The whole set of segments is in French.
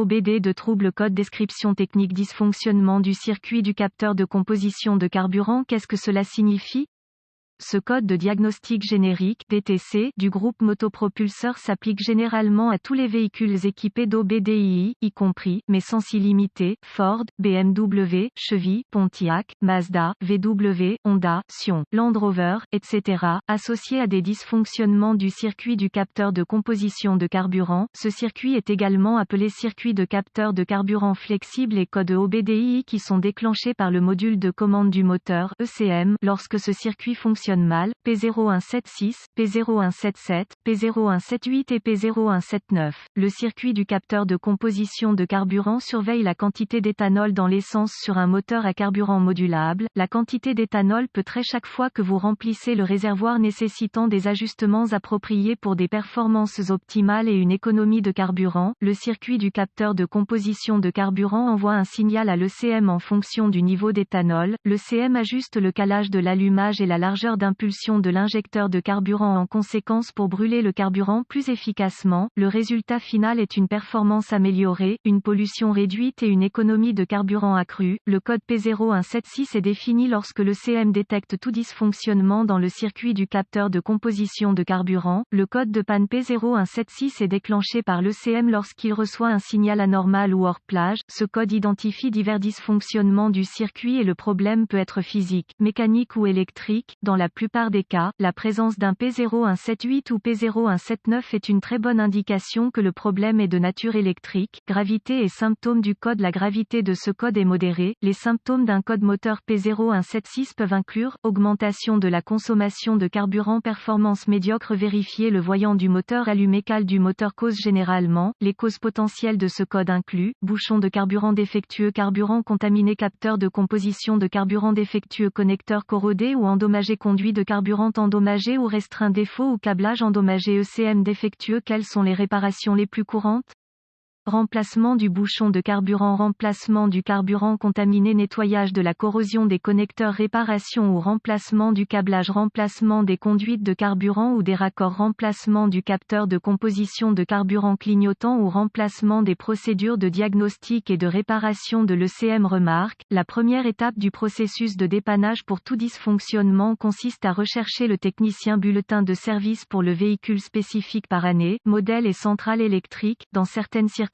OBD de trouble code description technique dysfonctionnement du circuit du capteur de composition de carburant. Qu'est-ce que cela signifie? Ce code de diagnostic générique (DTC) du groupe motopropulseur s'applique généralement à tous les véhicules équipés d'OBDII, y compris, mais sans s'y limiter, Ford, BMW, Chevy, Pontiac, Mazda, VW, Honda, Sion, Land Rover, etc., associés à des dysfonctionnements du circuit du capteur de composition de carburant. Ce circuit est également appelé circuit de capteur de carburant flexible et code OBDII qui sont déclenchés par le module de commande du moteur (ECM) lorsque ce circuit fonctionne mal, P0176, P0177, P0178 et P0179. Le circuit du capteur de composition de carburant surveille la quantité d'éthanol dans l'essence sur un moteur à carburant modulable. La quantité d'éthanol peut très chaque fois que vous remplissez le réservoir, nécessitant des ajustements appropriés pour des performances optimales et une économie de carburant. Le circuit du capteur de composition de carburant envoie un signal à l'ECM en fonction du niveau d'éthanol. L'ECM ajuste le calage de l'allumage et la largeur d'impulsion de l'injecteur de carburant en conséquence pour brûler le carburant plus efficacement. Le résultat final est une performance améliorée, une pollution réduite et une économie de carburant accrue. Le code P0176 est défini lorsque l'ECM détecte tout dysfonctionnement dans le circuit du capteur de composition de carburant. Le code de panne P0176 est déclenché par l'ECM lorsqu'il reçoit un signal anormal ou hors plage. Ce code identifie divers dysfonctionnements du circuit et le problème peut être physique, mécanique ou électrique. Dans la plupart des cas, la présence d'un P0178 ou P0179 est une très bonne indication que le problème est de nature électrique. Gravité et symptômes du code. La gravité de ce code est modérée. Les symptômes d'un code moteur P0176 peuvent inclure augmentation de la consommation de carburant, performance médiocre. Vérifier le voyant du moteur allumé. Cale du moteur. Cause généralement. Les causes potentielles de ce code incluent bouchon de carburant défectueux, carburant contaminé, capteur de composition de carburant défectueux, connecteur corrodé ou endommagé, conduit de carburant endommagé ou restreint, défaut ou câblage endommagé, ECM défectueux. Quelles sont les réparations les plus courantes? Remplacement du bouchon de carburant, remplacement du carburant contaminé, nettoyage de la corrosion des connecteurs, réparation ou remplacement du câblage, remplacement des conduites de carburant ou des raccords, remplacement du capteur de composition de carburant clignotant ou remplacement des procédures de diagnostic et de réparation de l'ECM. Remarque: la première étape du processus de dépannage pour tout dysfonctionnement consiste à rechercher le technicien. Bulletin de service pour le véhicule spécifique par année, modèle et centrale électrique. Dans certaines circonstances,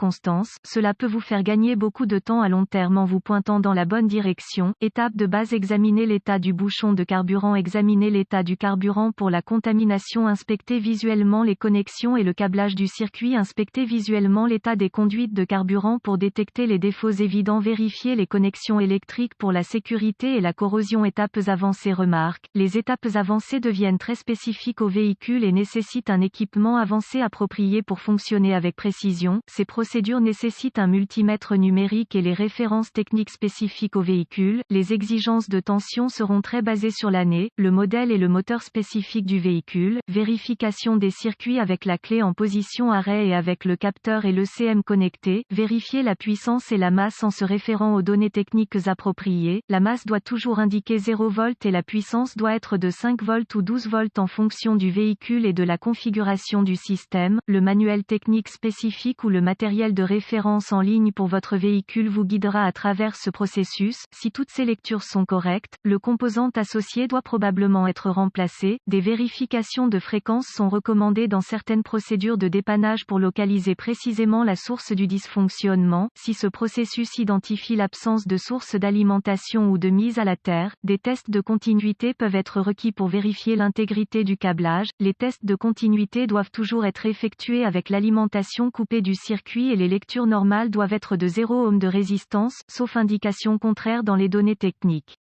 cela peut vous faire gagner beaucoup de temps à long terme en vous pointant dans la bonne direction. Étape de base: examiner l'état du bouchon de carburant, examiner l'état du carburant pour la contamination, inspecter visuellement les connexions et le câblage du circuit, inspecter visuellement l'état des conduites de carburant pour détecter les défauts évidents, vérifier les connexions électriques pour la sécurité et la corrosion. Étapes avancées. Remarque: les étapes avancées deviennent très spécifiques au véhicule et nécessitent un équipement avancé approprié pour fonctionner avec précision. Ces procédures nécessitent un multimètre numérique et les références techniques spécifiques au véhicule. Les exigences de tension seront très basées sur l'année, le modèle et le moteur spécifique du véhicule. Vérification des circuits avec la clé en position arrêt et avec le capteur et l'ECM connecté. Vérifier la puissance et la masse en se référant aux données techniques appropriées. La masse doit toujours indiquer 0 volts et la puissance doit être de 5 volts ou 12 volts en fonction du véhicule et de la configuration du système. Le manuel technique spécifique ou le matériel de référence en ligne pour votre véhicule vous guidera à travers ce processus. Si toutes ces lectures sont correctes, le composant associé doit probablement être remplacé. Des vérifications de fréquence sont recommandées dans certaines procédures de dépannage pour localiser précisément la source du dysfonctionnement. Si ce processus identifie l'absence de source d'alimentation ou de mise à la terre, des tests de continuité peuvent être requis pour vérifier l'intégrité du câblage. Les tests de continuité doivent toujours être effectués avec l'alimentation coupée du circuit et les lectures normales doivent être de 0 ohm de résistance, sauf indication contraire dans les données techniques.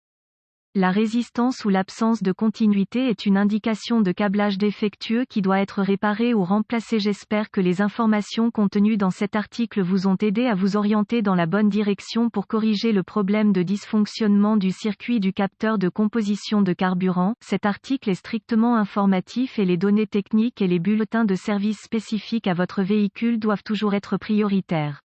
La résistance ou l'absence de continuité est une indication de câblage défectueux qui doit être réparé ou remplacé. J'espère que les informations contenues dans cet article vous ont aidé à vous orienter dans la bonne direction pour corriger le problème de dysfonctionnement du circuit du capteur de composition de carburant. Cet article est strictement informatif et les données techniques et les bulletins de service spécifiques à votre véhicule doivent toujours être prioritaires.